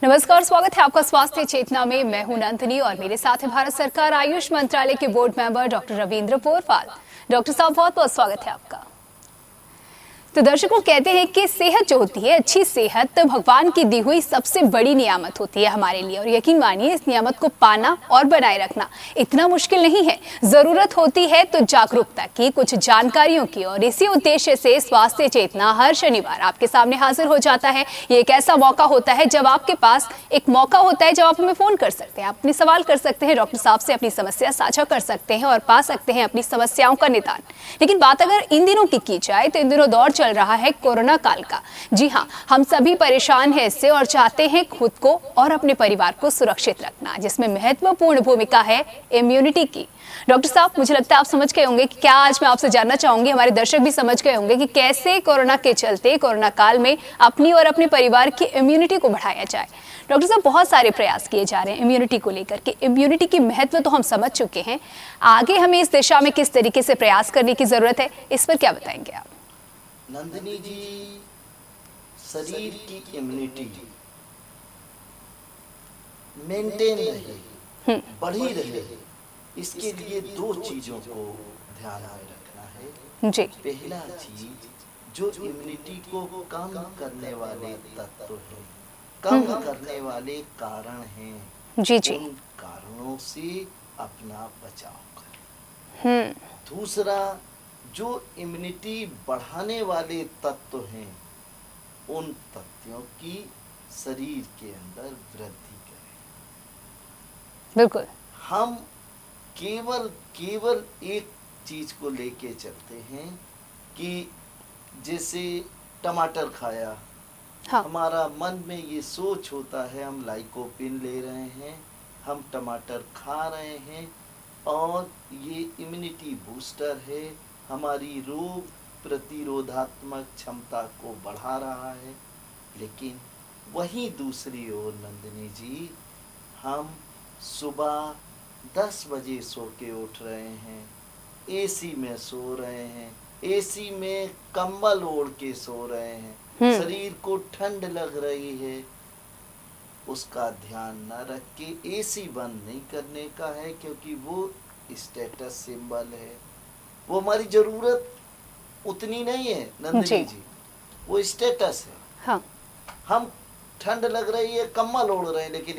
नमस्कार, स्वागत है आपका स्वास्थ्य चेतना में। मैं हूं नंदिनी और मेरे साथ है भारत सरकार आयुष मंत्रालय के board member doctor Ravindra Porpal. Doctor साहब, बहुत बहुत स्वागत है आपका। तो दर्शकों, कहते हैं कि सेहत जो होती है, अच्छी सेहत तो भगवान की दी हुई सबसे बड़ी नियामत होती है हमारे लिए। और यकीन मानिए, इस नियामत को पाना और बनाए रखना इतना मुश्किल नहीं है। जरूरत होती है तो जागरूकता की, कुछ जानकारियों की। और इसी उद्देश्य से स्वास्थ्य चेतना हर शनिवार आपके सामने हाजिर हो जाता है। ये एक ऐसा मौका होता है जब आपके पास एक मौका होता है जब आप हमें फोन कर सकते हैं, आप अपने सवाल कर सकते हैं, डॉक्टर साहब से अपनी समस्या साझा कर सकते हैं और पा सकते हैं अपनी समस्याओं का निदान। लेकिन बात अगर इन दिनों की जाए तो इन दिनों दौर चल रहा है कोरोना काल का। जी हाँ, हम सभी परेशान हैं इससे और चाहते हैं खुद को और अपने परिवार को सुरक्षित रखना, जिसमें महत्वपूर्ण भूमिका है इम्यूनिटी की। डॉक्टर साहब, मुझे लगता है आप समझ गए होंगे कि क्या आज मैं आपसे जानना चाहूंगी, हमारे दर्शक भी समझ गए होंगे कि कैसे कोरोना के चलते, कोरोना काल में अपनी और अपने परिवार की इम्यूनिटी को बढ़ाया जाए। डॉक्टर साहब, बहुत सारे प्रयास किए जा रहे हैं इम्यूनिटी को लेकर के। इम्यूनिटी की महत्व तो हम समझ चुके हैं, आगे हमें इस दिशा में किस तरीके से प्रयास करने की जरूरत है, इस पर क्या बताएंगे आप? नंदिनी जी, शरीर की इम्यूनिटी मेंटेन रहे, बढ़ी रहे, इसके लिए दो चीजों को ध्यान में रखना है जी। पहला चीज, जो इम्यूनिटी को कम करने वाले तत्व हैं, कम करने वाले कारण हैं, जी जी। उन कारणों से अपना बचाव करें। दूसरा, जो इम्यूनिटी बढ़ाने वाले तत्व हैं, उन तत्वों की शरीर के अंदर वृद्धि करें। बिल्कुल। हम केवल एक चीज को लेके चलते हैं कि जैसे टमाटर खाया, हाँ। हमारा मन में ये सोच होता है हम लाइकोपिन ले रहे हैं, हम टमाटर खा रहे हैं और ये इम्यूनिटी बूस्टर है, हमारी रोग प्रतिरोधात्मक क्षमता को बढ़ा रहा है। लेकिन वहीं दूसरी ओर नंदिनी जी, हम सुबह 10 बजे सो के उठ रहे हैं, एसी में सो रहे हैं, एसी में कंबल ओढ़ के सो रहे हैं, शरीर को ठंड लग रही है, उसका ध्यान न रख के एसी बंद नहीं करने का है, क्योंकि वो स्टेटस सिंबल है, वो हमारी जरूरत उतनी नहीं है नंदिनी जी, वो स्टेटस है। हाँ। हम ठंड लग रही है, कम्बल ओढ़ रहे हैं, लेकिन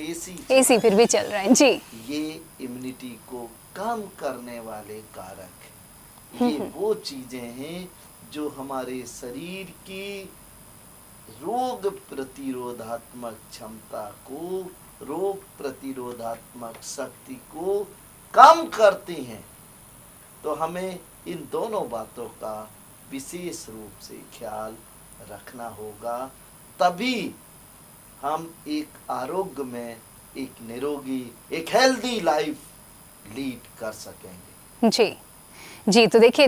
एसी फिर भी चल रहा है। जी। ये इम्यूनिटी को कम करने वाले कारक हैं। ये वो चीजें हैं जो हमारे शरीर की रोग प्रतिरोधात्मक क्षमता को, रोग प्रतिरोधात्मक शक्ति को कम करती हैं। तो हमें इन दोनों बातों का विशेष रूप से ख्याल रखना होगा, तभी हम एक आरोग्य में, एक निरोगी, एक हेल्दी लाइफ लीड कर सकेंगे। जी जी। तो देखिए,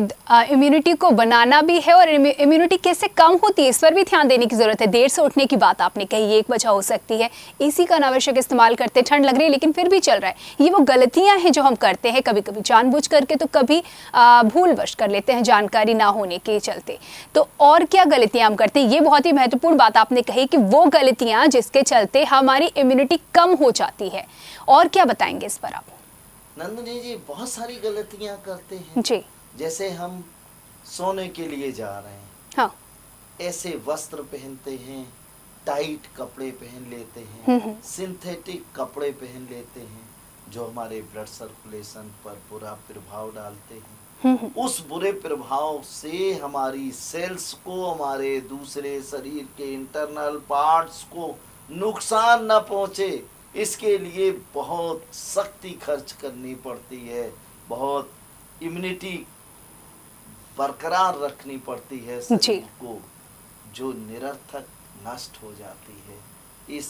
इम्यूनिटी को बनाना भी है और इम्यूनिटी कैसे कम होती है, इस पर भी ध्यान देने की जरूरत है। देर से उठने की बात आपने कही, ये एक वजह हो सकती है। एसी का अनावश्यक इस्तेमाल करते, ठंड लग रही है लेकिन फिर भी चल रहा है। ये वो गलतियां हैं जो हम करते हैं, कभी कभी जानबूझ करके, तो कभी भूलवश कर लेते हैं जानकारी ना होने के चलते। तो और क्या गलतियां हम करते हैं, ये बहुत ही महत्वपूर्ण बात आपने कही कि वो गलतियां जिसके चलते हमारी इम्यूनिटी कम हो जाती है। और क्या बताएंगे इस पर आप? नंदिनी जी, बहुत सारी गलतियां करते हैं जी। जैसे हम सोने के लिए जा रहे हैं, हाँ। ऐसे वस्त्र पहनते हैं, टाइट कपड़े पहन लेते हैं, सिंथेटिक कपड़े पहन लेते हैं, जो हमारे ब्लड सर्कुलेशन पर बुरा प्रभाव डालते हैं। उस बुरे प्रभाव से हमारी सेल्स को, हमारे दूसरे शरीर के इंटरनल पार्ट्स को नुकसान न पहुंचे, इसके लिए बहुत शक्ति खर्च करनी पड़ती है, बहुत इम्यूनिटी बरकरार रखनी पड़ती है शरीर को, जो निरर्थक नष्ट हो जाती है इस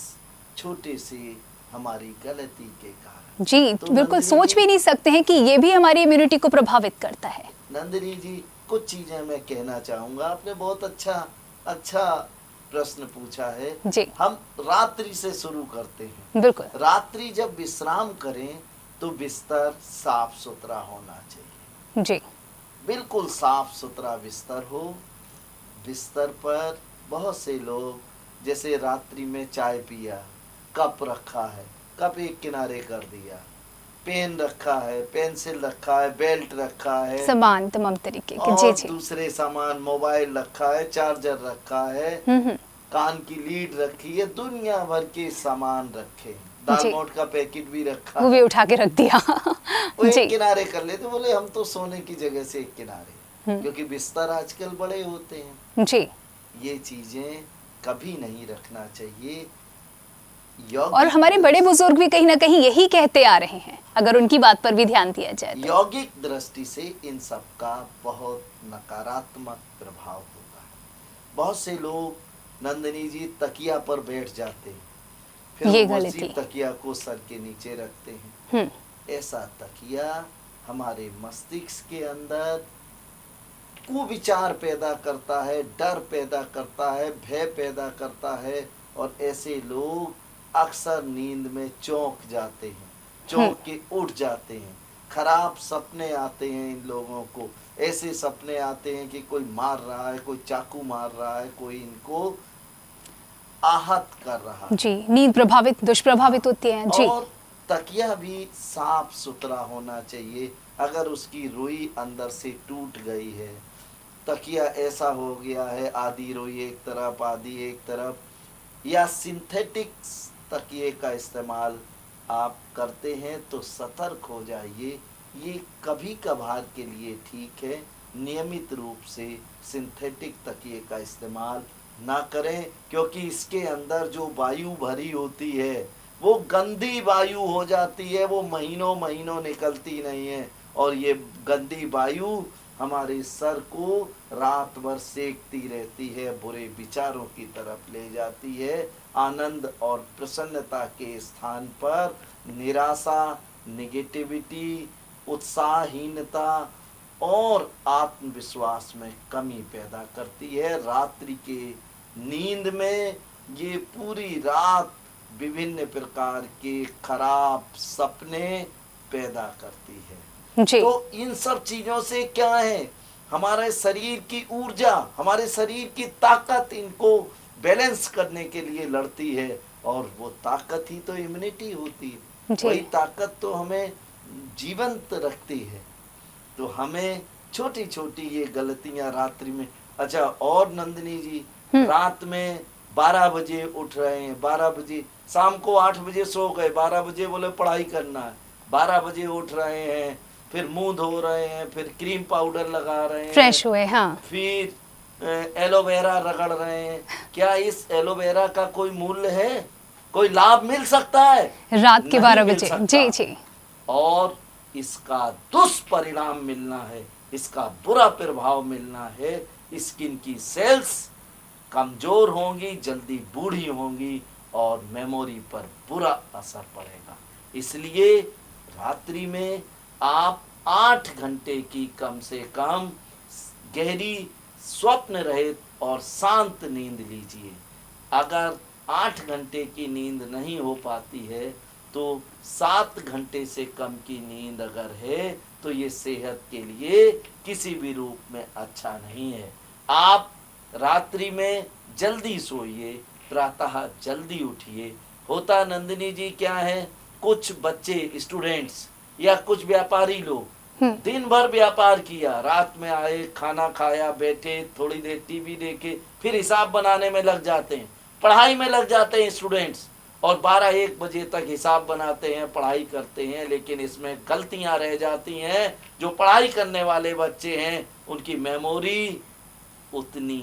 छोटे से हमारी गलती के कारण। जी, तो बिल्कुल सोच भी नहीं सकते हैं कि ये भी हमारी इम्यूनिटी को प्रभावित करता है। नंदिनी जी, कुछ चीजें मैं कहना चाहूंगा। आपने बहुत अच्छा प्रश्न पूछा है। जी। हम रात्रि से शुरू करते हैं। बिल्कुल। रात्रि जब विश्राम करें तो बिस्तर साफ सुथरा होना चाहिए। जी। बिल्कुल साफ सुथरा बिस्तर हो। बिस्तर पर बहुत से लोग जैसे रात्रि में चाय पिया, कप रखा है, कप एक किनारे कर दिया, पेन रखा है, पेंसिल रखा है, बेल्ट रखा है, सामान तमाम तरीके के। जी और जी। दूसरे सामान, मोबाइल रखा है, चार्जर रखा है, कान की लीड रखी है, दुनिया भर के सामान रखे हैं। दाल जी। मोठ का पैकेट भी रखा वो भी है, उठा के रख दिया। वो जी। एक किनारे कर लेते। बोले हम तो सोने की जगह से एक किनारे, क्योंकि बिस्तर आजकल बड़े होते हैं। जी। ये चीजें कभी नहीं रखना चाहिए। और हमारे बड़े बुजुर्ग भी कहीं ना कहीं यही कहते आ रहे हैं, अगर उनकी बात पर भी ध्यान दिया जाए तो। यौगिक दृष्टि से इन सब का बहुत नकारात्मक प्रभाव होता है। बहुत से लोग नंदिनी जी तकिया पर बैठ जाते हैं, फिर ये वो गलती उसी है। तकिया को सर के नीचे रखते हैं। ऐसा तकिया हमारे मस्तिष्क के अंदर कुविचार पैदा करता है, डर पैदा करता है, भय पैदा करता है, और ऐसे लोग अक्सर नींद में चौंक जाते हैं, चौंक के उठ जाते हैं। खराब सपने आते हैं इन लोगों को, ऐसे सपने आते हैं कि कोई मार रहा है, कोई चाकू मार रहा है, कोई इनको आहत कर रहा है। जी, नींद प्रभावित, दुष्प्रभावित होती है। जी। और तकिया भी साफ सुथरा होना चाहिए। अगर उसकी रुई अंदर से टूट गई है, तकिया ऐसा हो गया है, आधी रुई एक तरफ आधी एक तरफ, या सिंथेटिक तकिए का इस्तेमाल आप करते हैं तो सतर्क हो जाइए। ये कभी कभार के लिए ठीक है, नियमित रूप से सिंथेटिक तकिए का इस्तेमाल ना करें, क्योंकि इसके अंदर जो वायु भरी होती है वो गंदी वायु हो जाती है, वो महीनों महीनों निकलती नहीं है, और ये गंदी वायु हमारे सर को रात भर सेकती रहती है, बुरे विचारों की तरफ ले जाती है। आनंद और प्रसन्नता के स्थान पर निराशा, नेगेटिविटी, उत्साहहीनता और आत्मविश्वास में कमी पैदा करती है। रात्रि के नींद में ये पूरी रात विभिन्न प्रकार के खराब सपने पैदा करती है। जी। तो इन सब चीजों से क्या है, हमारे शरीर की ऊर्जा, हमारे शरीर की ताकत इनको बैलेंस करने के लिए लड़ती है, और वो ताकत ही तो इम्यूनिटी होती है। वही ताकत तो हमें जीवंत रखती है। तो हमें छोटी छोटी ये गलतियां रात्रि में। अच्छा, और नंदिनी जी, रात में 12 बजे उठ रहे हैं, 12 बजे, शाम को 8 बजे सो गए, 12 बजे बोले पढ़ाई करना है, 12 बजे उठ रहे हैं, फिर मुंह धो रहे हैं, फिर क्रीम पाउडर लगा रहे हैं, फ्रेश हुए, हाँ, फिर एलोवेरा रगड़ रहे हैं। क्या इस एलोवेरा का कोई मूल्य है? कोई लाभ मिल सकता है? रात के 12 मिल बजे। सकता। जी जी। और इसका दुष्परिणाम मिलना है, इसका बुरा प्रभाव मिलना है। स्किन की सेल्स कमजोर होंगी, जल्दी बूढ़ी होंगी, और मेमोरी पर बुरा असर पड़ेगा। इसलिए रात्रि में आप 8 घंटे की कम से कम गहरी स्वप्न रहित और शांत नींद लीजिए। अगर 8 घंटे की नींद नहीं हो पाती है तो 7 घंटे से कम की नींद अगर है तो ये सेहत के लिए किसी भी रूप में अच्छा नहीं है। आप रात्रि में जल्दी सोइए, प्रातः जल्दी उठिए। होता नंदिनी जी क्या है, कुछ बच्चे, स्टूडेंट्स या कुछ व्यापारी लोग दिन भर व्यापार किया, रात में आए, खाना खाया, बैठे, थोड़ी देर टीवी देखे, फिर हिसाब बनाने में लग जाते हैं, पढ़ाई में लग जाते हैं स्टूडेंट्स, और 12-1 बजे तक हिसाब बनाते हैं, पढ़ाई करते हैं। लेकिन इसमें गलतियां रह जाती हैं। जो पढ़ाई करने वाले बच्चे हैं उनकी मेमोरी उतनी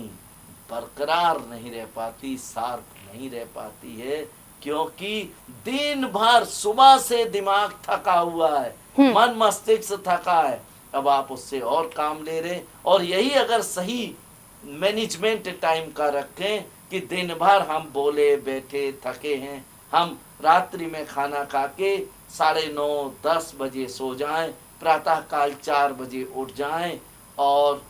बरकरार नहीं रह पाती, शार्प नहीं रह पाती है, क्योंकि दिन भर सुबह से दिमाग थका हुआ है, मन मस्तिष्क थका है। अब आप उससे और काम ले रहे, और यही अगर सही मैनेजमेंट टाइम का रखें कि दिन भर हम बोले बैठे थके हैं, हम रात्रि में खाना खा के 9:30-10 बजे सो जाएं, प्रातः काल 4 बजे उठ जाएं, और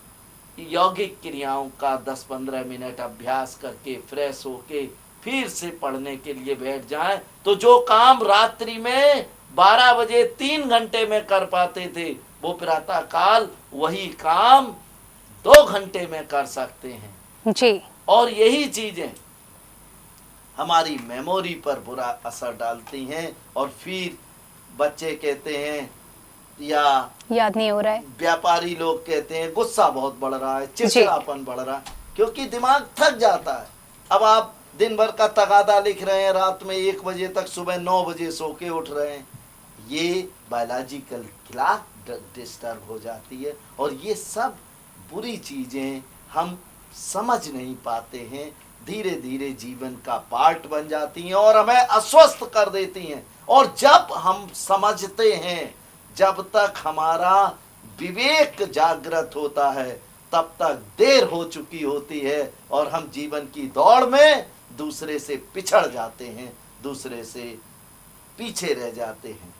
यौगिक क्रियाओं का 10-15 मिनट अभ्यास करके फ्रेश होके फिर से पढ़ने के लिए बैठ जाएं, तो जो काम रात्रि में 12 बजे 3 घंटे में कर पाते थे, वो प्रातः काल वही काम 2 घंटे में कर सकते हैं। जी। और यही चीजें हमारी मेमोरी पर बुरा असर डालती हैं और फिर बच्चे कहते हैं या याद नहीं हो रहा है। व्यापारी लोग कहते हैं गुस्सा बहुत बढ़ रहा है, चिड़चिड़ापन बढ़ रहा है, क्योंकि दिमाग थक जाता है। अब आप दिन भर का तगादा लिख रहे हैं, रात में 1 बजे तक, सुबह 9 बजे सो के उठ रहे हैं, ये बायोलॉजिकल क्लॉक डिस्टर्ब हो जाती है। और ये सब बुरी चीजें हम समझ नहीं पाते हैं, धीरे धीरे जीवन का पार्ट बन जाती हैं और हमें अस्वस्थ कर देती हैं। और जब हम समझते हैं, जब तक हमारा विवेक जागृत होता है, तब तक देर हो चुकी होती है और हम जीवन की दौड़ में दूसरे से पिछड़ जाते हैं, दूसरे से पीछे रह जाते हैं।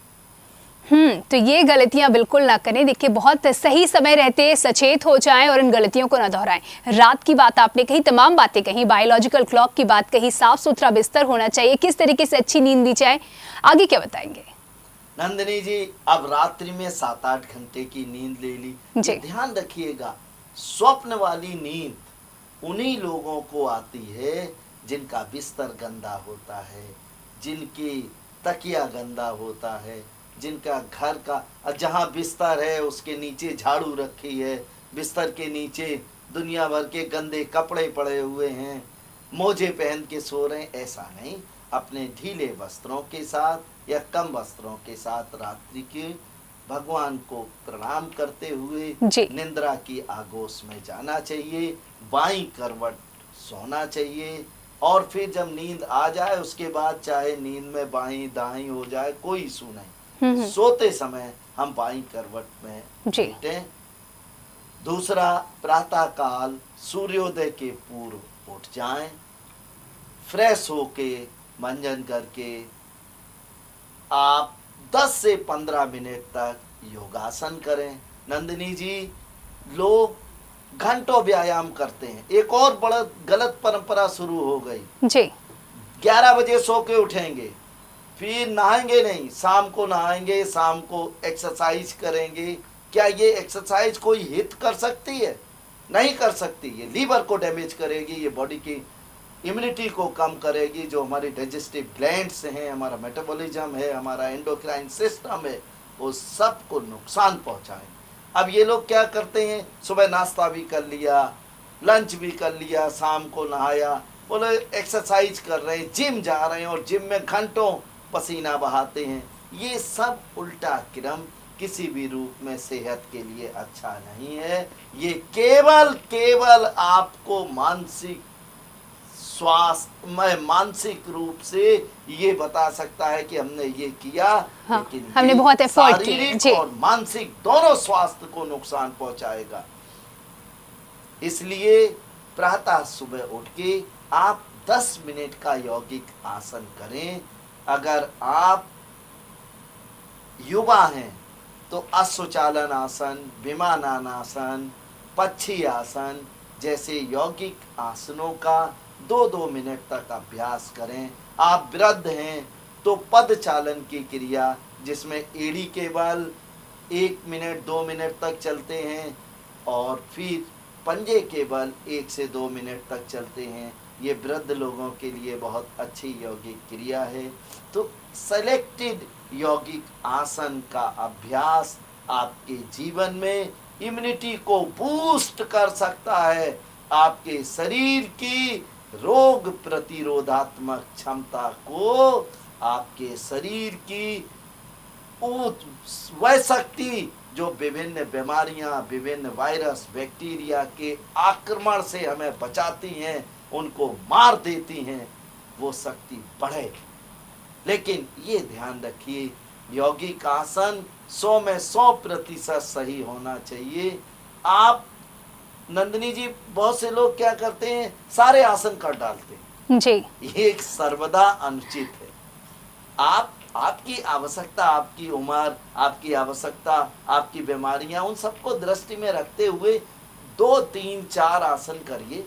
तो ये गलतियां बिल्कुल ना करें। देखिए, बहुत सही समय रहते सचेत हो जाएं और इन गलतियों को ना दोहराएं। रात की बात आपने कही, तमाम बातें कही, बायोलॉजिकल क्लॉक की बात कही, साफ सुथरा बिस्तर होना चाहिए, किस तरीके से अच्छी नींद दी जाए, आगे क्या बताएंगे? नंदिनी जी, अब रात्रि में 7-8 घंटे की नींद ले ली। ध्यान रखिएगा, स्वप्न वाली नींद उन्हीं लोगों को आती है जिनका बिस्तर गंदा होता है, जिनकी तकिया गंदा होता है, जिनका घर का जहाँ बिस्तर है उसके नीचे झाड़ू रखी है, बिस्तर के नीचे दुनिया भर के गंदे कपड़े पड़े हुए हैं, मोजे पहन के सो रहे हैं। ऐसा नहीं, अपने ढीले वस्त्रों के साथ या कम वस्त्रों के साथ रात्रि के भगवान को प्रणाम करते हुए निद्रा की आगोश में जाना चाहिए, बाईं करवट सोना चाहिए। और फिर जब नींद आ जाए उसके बाद चाहे नींद में बाईं दाईं हो जाए, कोई इशू नहीं, सोते समय हम बाईं करवट में लेटें। दूसरा, प्रातः काल सूर्योदय के पूर्व उठ जाएं, फ्रेश होके मंजन करके आप 10 से 15 मिनट तक योगासन करें। नंदिनी जी, लोग घंटों व्यायाम करते हैं। एक और बड़ा गलत परंपरा शुरू हो गई जी। 11 बजे सो के उठेंगे, फिर नहाएंगे नहीं, शाम को नहाएंगे, शाम को एक्सरसाइज करेंगे। क्या ये एक्सरसाइज कोई हित कर सकती है? नहीं कर सकती। ये लीवर को डैमेज करेगी, ये बॉडी की इम्यूनिटी को कम करेगी, जो हमारी डाइजेस्टिव ग्लैंड्स हैं, हमारा मेटाबॉलिज्म है, हमारा एंडोक्राइन सिस्टम है, वो सब को नुकसान पहुंचाए। अब ये लोग क्या करते हैं, सुबह नाश्ता भी कर लिया, लंच भी कर लिया, शाम को नहाया, बोले एक्सरसाइज कर रहे हैं, जिम जा रहे हैं और जिम में घंटों पसीना बहाते हैं। ये सब उल्टा क्रम किसी भी रूप में सेहत के लिए अच्छा नहीं है। ये केवल आपको मानसिक स्वास्थ्य में मानसिक रूप से ये बता सकता है कि हमने ये किया, लेकिन हमने बहुत एफर्ट किया, शारीरिक और मानसिक दोनों स्वास्थ्य को नुकसान पहुंचाएगा। इसलिए प्रातः सुबह उठ के आप 10 मिनट का यौगिक आसन करें। अगर आप युवा हैं तो अश्वचालन आसन, विमानासन, पक्षी आसन जैसे यौगिक आसनों का 2-2 मिनट तक अभ्यास करें। आप वृद्ध हैं तो पद चालन की क्रिया, जिसमें एड़ी के बल 1 मिनट 2 मिनट तक चलते हैं और फिर पंजे के बल 1 से 2 मिनट तक चलते हैं, ये वृद्ध लोगों के लिए बहुत अच्छी यौगिक क्रिया है। तो सेलेक्टेड यौगिक आसन का अभ्यास आपके जीवन में इम्यूनिटी को बूस्ट कर सकता है, आपके शरीर की रोग प्रतिरोधात्मक क्षमता को, आपके शरीर की वह शक्ति जो विभिन्न बीमारियां, विभिन्न वायरस, बैक्टीरिया के आक्रमण से हमें बचाती हैं, उनको मार देती हैं, वो शक्ति बढ़े। लेकिन ये ध्यान रखिए, यौगिक आसन 100 में 100% सही होना चाहिए। आप नंदिनी जी, बहुत से लोग क्या करते हैं, सारे आसन कर डालते हैं जी। ये सर्वदा अनुचित है। आपकी आवश्यकता, आपकी उम्र, आपकी आवश्यकता, आपकी बीमारियां, उन सबको दृष्टि में रखते हुए 2, 3, 4 आसन करिए।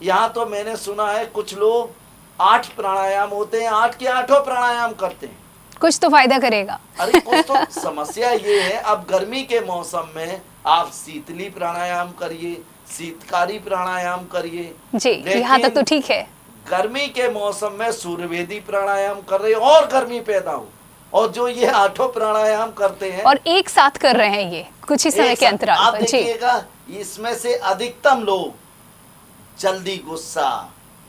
यहाँ तो मैंने सुना है कुछ लोग 8 प्राणायाम होते हैं, 8 के 8 प्राणायाम करते हैं। कुछ तो फायदा करेगा। अरे कुछ तो समस्या ये है, अब गर्मी के मौसम में आप शीतली प्राणायाम करिए, शीतकारी प्राणायाम करिए जी, यहाँ तक तो ठीक है। गर्मी के मौसम में सूर्यवेदी प्राणायाम कर रहे हैं और गर्मी पैदा हो, और जो ये 8 प्राणायाम करते हैं और एक साथ कर रहे हैं, ये कुछ ही समय के अंतराल आप पर। जी, देखिएगा इसमें से अधिकतम लोग जल्दी गुस्सा,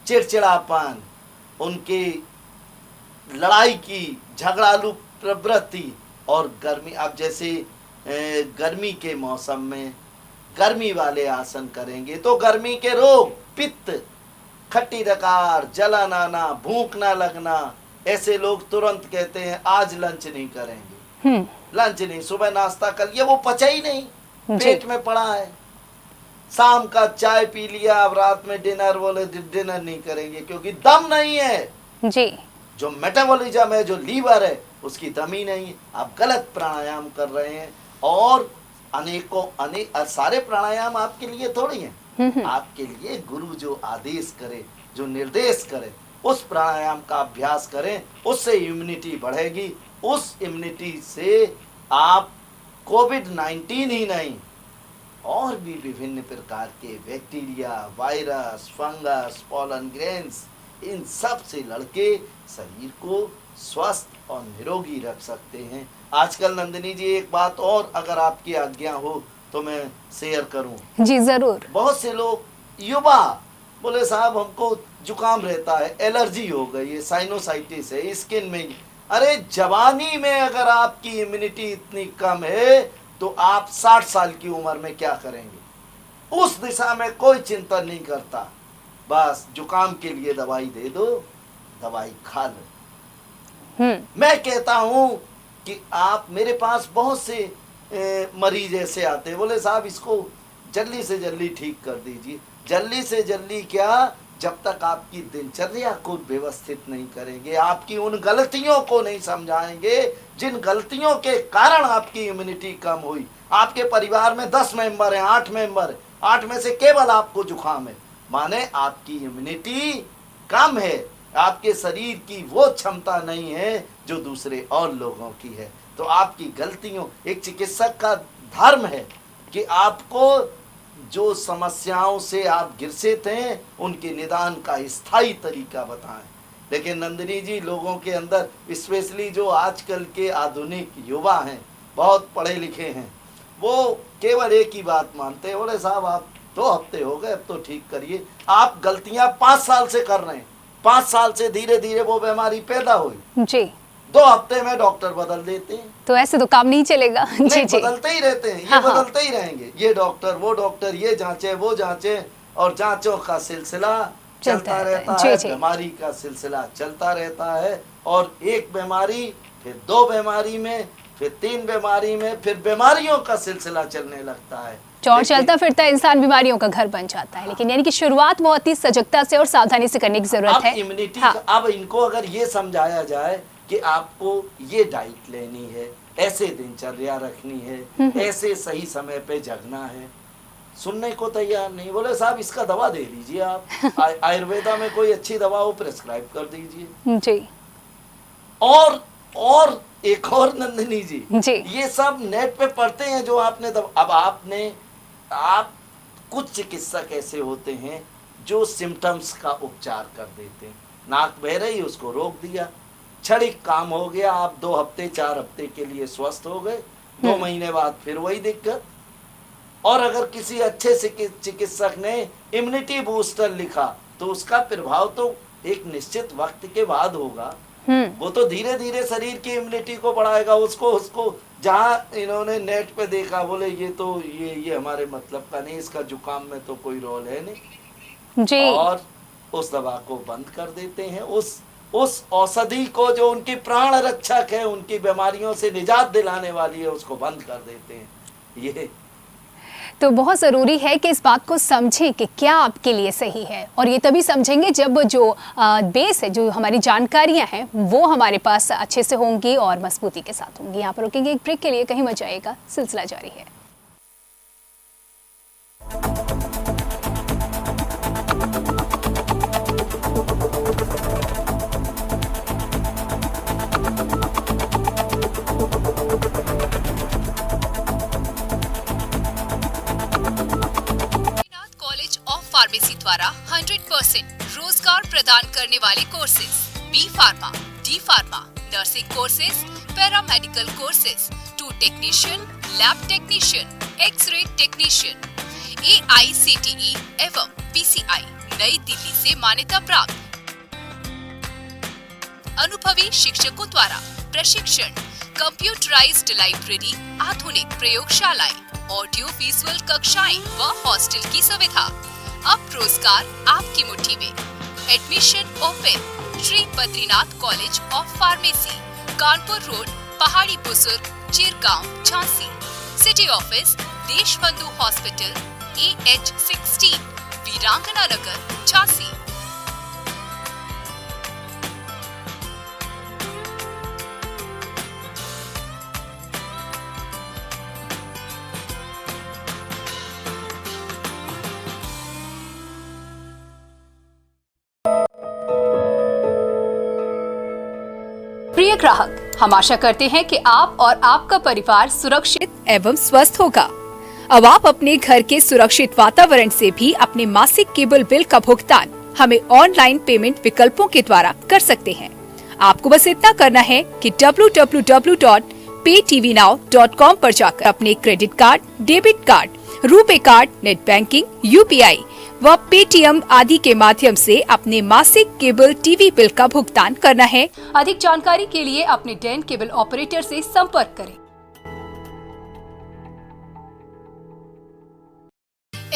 चिड़चिड़ापन, उनकी लड़ाई की झगड़ालू प्रवृत्ति और गर्मी, अब जैसे गर्मी के मौसम में गर्मी वाले आसन करेंगे तो गर्मी के रोग, पित्त, खट्टी डकार, जलन आना, भूख ना लगना, ऐसे लोग तुरंत कहते हैं आज लंच नहीं करेंगे, लंच नहीं, सुबह नाश्ता कर लिया, वो पचा ही नहीं, पेट में पड़ा है। शाम का चाय पी लिया, अब रात में डिनर, बोले डिनर नहीं करेंगे क्योंकि दम नहीं है जी, जो मेटाबॉलिज्म है, जो लीवर है, उसकी दम ही नहीं है। आप गलत प्राणायाम कर रहे हैं, और अनेक सारे प्राणायाम आपके लिए थोड़ी हैं, आपके लिए गुरु जो आदेश करे, जो निर्देश करे, उस प्राणायाम का अभ्यास करें, उससे इम्यूनिटी बढ़ेगी। उस इम्यूनिटी से आप कोविड-19 ही नहीं, और भी विभिन्न प्रकार के bacteria, virus, fungus, pollen grains, इन सब से लड़के शरीर को स्वस्थ और निरोगी रख सकते हैं। आजकल नंदिनी जी एक बात और अगर आपकी आज्ञा हो तो मैं शेयर करूं। जी जरूर। बहुत से लोग युवा बोले साहब हमको जुकाम रहता है, एलर्जी हो गई है, साइनोसाइटिस है, स्किन में। अरे जवानी में अगर आपकी इम्यूनिटी इतनी कम है तो आप 60 साल की उम्र में क्या करेंगे? उस दिशा में कोई चिंतन नहीं करता, बस जुकाम के लिए दवाई दे दो, दवाई खा लो। मैं कहता हूं कि आप, मेरे पास बहुत से मरीज ऐसे आते हैं, बोले साहब इसको जल्दी से जल्दी ठीक कर दीजिए। जल्दी से जल्दी क्या, जब तक आपकी दिनचर्या को व्यवस्थित नहीं करेंगे, आपकी उन गलतियों को नहीं समझाएंगे जिन गलतियों के कारण आपकी इम्यूनिटी कम हुई। आपके परिवार में 10 मेंबर हैं, 8 मेंबर हैं, 8 में से केवल आपको जुकाम है, माने आपकी इम्यूनिटी कम है, आपके शरीर की वो क्षमता नहीं है जो दूसरे और लोगों की है। तो आपकी गलतियों, एक चिकित्सक का धर्म है कि आपको जो समस्याओं से आप गिरसित हैं उनके निदान का स्थायी तरीका बताएं। लेकिन नंदिनी जी, लोगों के अंदर, स्पेशली जो आजकल के आधुनिक युवा हैं, बहुत पढ़े लिखे हैं, वो केवल एक ही बात मानते हैं, बोले साहब आप 2 हफ्ते हो गए, अब तो ठीक करिए। आप गलतियां 5 साल से कर रहे हैं, 5 साल से धीरे धीरे वो बीमारी पैदा हुई जी, 2 हफ्ते में डॉक्टर बदल देते हैं। तो ऐसे तो काम नहीं चलेगा। जी जी, बदलते ही रहते हैं, ये बदलते ही रहेंगे, ये डॉक्टर, वो डॉक्टर, ये जांचे, वो जांचे, और जांचों का सिलसिला चलता रहता है, बीमारी का सिलसिला चलता रहता है, और एक बीमारी, फिर 2 बीमारी में, फिर 3 बीमारी में, फिर बीमारियों का सिलसिला चलने लगता है, और चलता फिरता इंसान बीमारियों का घर बन जाता है। लेकिन यानी कि शुरुआत बहुत ही सजगता से और सावधानी से करने की जरूरत है। इम्यूनिटी, अब इनको अगर ये समझाया जाए कि आपको ये डाइट लेनी है, ऐसे दिनचर्या रखनी है, ऐसे सही समय पे जगना है, सुनने को तैयार नहीं। बोले साहब इसका दवा दे दीजिए आप, आयुर्वेदा में कोई अच्छी दवा हो प्रेस्क्राइब कर दीजिए जी। और एक और नंदिनी जी, ये सब नेट पे पढ़ते हैं जो आपने अब आप कुछ चिकित्सक ऐसे होते हैं जो सिम्टम्स का उपचार कर देते हैं। नाक बह रही, उसको रोक दिया, क्षणिक काम हो गया, आप 2 हफ्ते 4 हफ्ते के लिए स्वस्थ हो गए, 2 महीने बाद फिर वही दिक्कत। और अगर किसी अच्छे चिकित्सक ने इम्यूनिटी बूस्टर लिखा तो उसका प्रभाव तो एक निश्चित वक्त के बाद होगा, वो तो धीरे धीरे शरीर की इम्यूनिटी को बढ़ाएगा। उसको जहाँ इन्होंने नेट पे देखा, बोले ये तो ये हमारे मतलब का नहीं, इसका जुकाम में तो कोई रोल है नहीं जी, और उस दवा को बंद कर देते हैं, उस औषधि को जो उनकी प्राण रक्षक है, उनकी बीमारियों से निजात दिलाने वाली है, उसको बंद कर देते हैं। ये तो बहुत ज़रूरी है कि इस बात को समझें कि क्या आपके लिए सही है, और ये तभी समझेंगे जब जो बेस है, जो हमारी जानकारियां हैं, वो हमारे पास अच्छे से होंगी और मजबूती के साथ होंगी। यहाँ पर रुकेंगे एक ब्रेक के लिए, कहीं मत जाइएगा, सिलसिला जारी है। फार्मेसी द्वारा 100% रोजगार प्रदान करने वाले courses B pharma, D pharma, nursing courses, paramedical courses, two technician, lab technician, x-ray technician, AICTE एवं PCI नई दिल्ली से मान्यता प्राप्त। अनुभवी शिक्षकों द्वारा प्रशिक्षण, कंप्यूटराइज्ड लाइब्रेरी, आधुनिक प्रयोगशालाएं, ऑडियो विजुअल कक्षाएं व हॉस्टल की सुविधा। अब रोजगार आपकी मुट्ठी में। Admission open. Shri Badrinath college of pharmacy, Kanpur road, पहाड़ी बुजुर्ग, Chirgaon, Jhansi. City office Deshbandhu hospital, AH16, वीरांगना नगर, झांसी। प्रिय ग्राहक, हम आशा करते हैं कि आप और आपका परिवार सुरक्षित एवं स्वस्थ होगा। अब आप अपने घर के सुरक्षित वातावरण से भी अपने मासिक केबल बिल का भुगतान हमें ऑनलाइन पेमेंट विकल्पों के द्वारा कर सकते हैं। आपको बस इतना करना है कि www.paytvnow.com पर जाकर अपने credit card, debit card, RuPay card, net banking, UPI व पेटीएम आदि के माध्यम से अपने मासिक केबल टीवी बिल का भुगतान करना है। अधिक जानकारी के लिए अपने डैन केबल ऑपरेटर से संपर्क करें।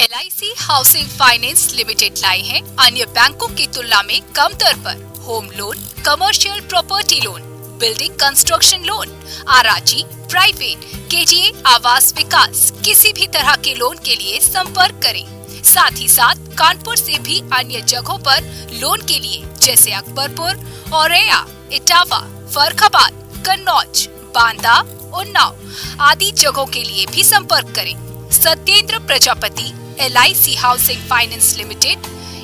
LIC हाउसिंग फाइनेंस लिमिटेड लाए हैं अन्य बैंकों की तुलना में कम दर पर home loan, commercial property loan, building construction loan, आराजी, प्राइवेट, KGA, आवास विकास, किसी भी तरह के लोन के लिए संपर्क करें। साथ ही साथ कानपुर से भी अन्य जगहों पर लोन के लिए जैसे अकबरपुर, औरैया, इटावा, फर्रुखाबाद, कन्नौज, बांदा, उन्नाव आदि जगहों के लिए भी संपर्क करें। Satyendra Prajapati, LIC housing finance limited,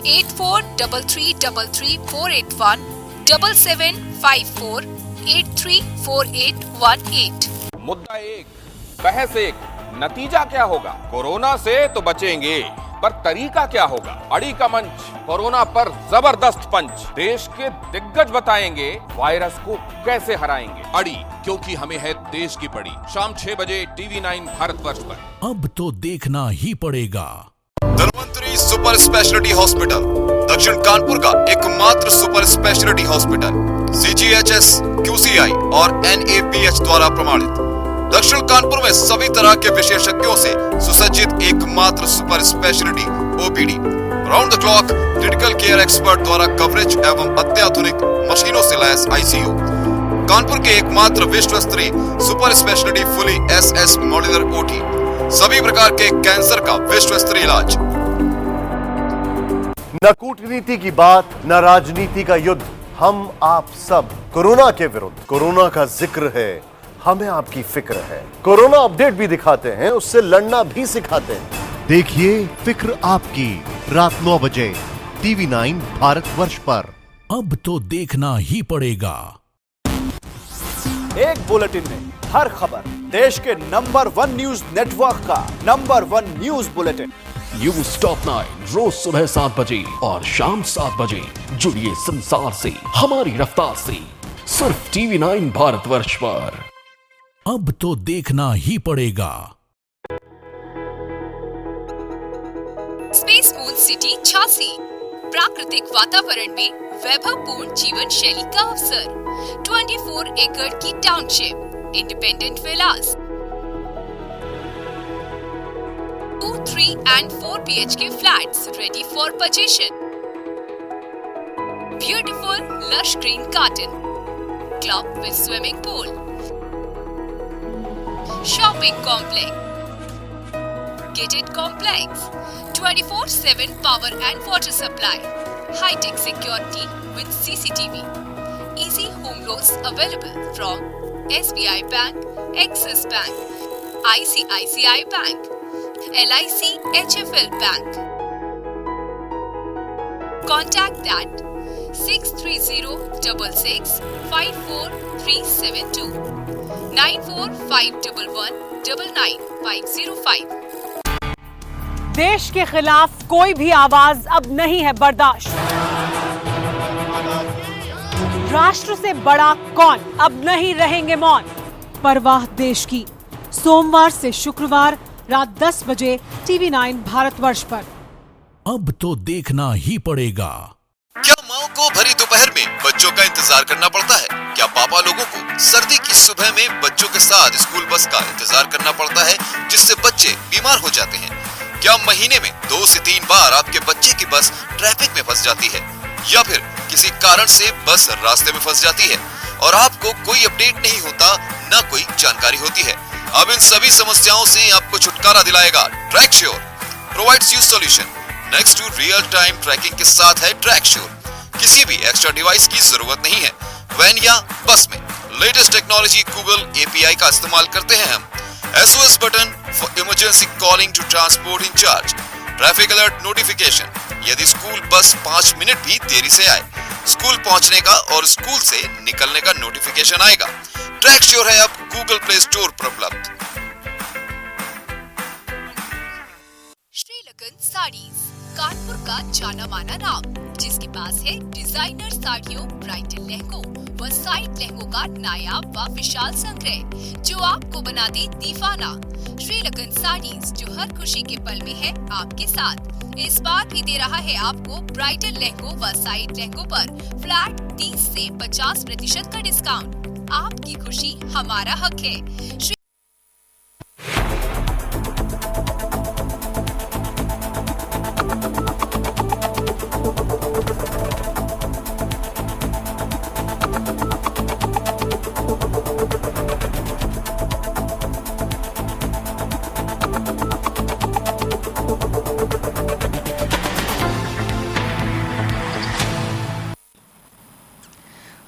8433334817 7754834818। मुद्दा एक, बहस एक, नतीजा क्या होगा? कोरोना से तो बचेंगे, पर तरीका क्या होगा? अड़ी का मंच, कोरोना पर जबरदस्त पंच। देश के दिग्गज बताएंगे वायरस को कैसे हराएंगे। अड़ी, क्योंकि हमें है देश की पड़ी। शाम 6 बजे TV9 भारतवर्ष पर। अब तो देखना ही पड़ेगा। धन्वंतरी सुपर स्पेशलिटी हॉस्पिटल, दक्षिण कानपुर का एकमात्र super speciality hospital, CGHS, QCI और NABH द्वारा प्रमाणित। दक्षिण कानपुर में सभी तरह के विशेषज्ञों से सुसज्जित एकमात्र super speciality OPD, round the clock critical care expert द्वारा कवरेज एवं अत्याधुनिक मशीनों से लैस ICU। कानपुर के एकमात्र विश्व स्तरीय super speciality fully SS modular OT, सभी प्रकार के कैंसर का विश्व स्तरीय इलाज। न कूटनीति की बात, न राजनीति का युद्ध, हम आप सब कोरोना के विरुद्ध। कोरोना का जिक्र है, हमें आपकी फिक्र है। कोरोना अपडेट भी दिखाते हैं, उससे लड़ना भी सिखाते हैं। देखिए फिक्र आपकी, रात 9 बजे TV9 भारतवर्ष पर। अब तो देखना ही पड़ेगा। एक बुलेटिन में हर खबर, देश के नंबर 1 न्यूज नेटवर्क का number 1 news bulletin. News top 9 रोज सुबह 7 बजे और शाम 7 बजे। जुड़िए संसार से हमारी रफ्तार से, सिर्फ TV9 भारतवर्ष पर। अब तो देखना ही पड़ेगा। स्पेस मून सिटी झांसी, प्राकृतिक वातावरण में वैभवपूर्ण जीवन शैली का अवसर। 24 एकड़ की township, independent Vilas, 2, 3 and 4 BHK flats ready for possession. Beautiful lush green garden, club with swimming pool, shopping complex, gated complex, 24/7 power and water supply, high-tech security with CCTV, easy home loans available from SBI Bank, Axis Bank, ICICI Bank, LIC HFL Bank. Contact at 6306654 94511 99505. देश के खिलाफ कोई भी आवाज अब नहीं है बर्दाश्त। राष्ट्र से बड़ा कौन, अब नहीं रहेंगे मौन। परवाह देश की, सोमवार से शुक्रवार रात 10 बजे TV9 भारतवर्ष पर। अब तो देखना ही पड़ेगा। क्या माओ को भरी दोपहर में बच्चों का इंतजार करना पड़ता है? क्या पापा लोगों को सर्दी की सुबह में बच्चों के साथ स्कूल बस का इंतजार करना पड़ता है, जिससे बच्चे बीमार हो जाते हैं? क्या महीने में 2 से 3 बार आपके बच्चे की बस ट्रैफिक में फंस जाती है, या फिर किसी कारण से बस रास्ते में फंस जाती है और आपको कोई अपडेट नहीं होता, न कोई जानकारी होती है? अब इन सभी समस्याओं से आपको छुटकारा दिलाएगा Tracksure. Provides you solution. Next to real time tracking के साथ है ट्रैकश्योर। किसी भी एक्स्ट्रा डिवाइस की जरूरत नहीं है। वैन या बस में लेटेस्ट टेक्नोलॉजी गूगल API का इस्तेमाल करते हैं हम। SOS button for emergency calling to transport incharge. Traffic alert notification यदि स्कूल बस 5 मिनट भी देरी से आए, स्कूल पहुंचने का और स्कूल से निकलने का नोटिफिकेशन आएगा। ट्रैकश्योर है अब गूगल प्ले स्टोर पर उपलब्ध। श्रीलकन साड़ीज, कानपुर का जाना माना नाम, जिसके पास है डिजाइनर साड़ियों, ब्राइडल लहंगों व साइड लहंगों का नायाब व विशाल संग्रह, जो आपको बना दे दीवाना। श्रीलकन साड़ीज, जो हर खुशी के पल में है आपके साथ, इस बार भी दे रहा है आपको ब्राइडल लहंगों व साइड लहंगों पर फ्लैट 30 से 50% का डिस्काउंट। आपकी खुशी हमारा हक है।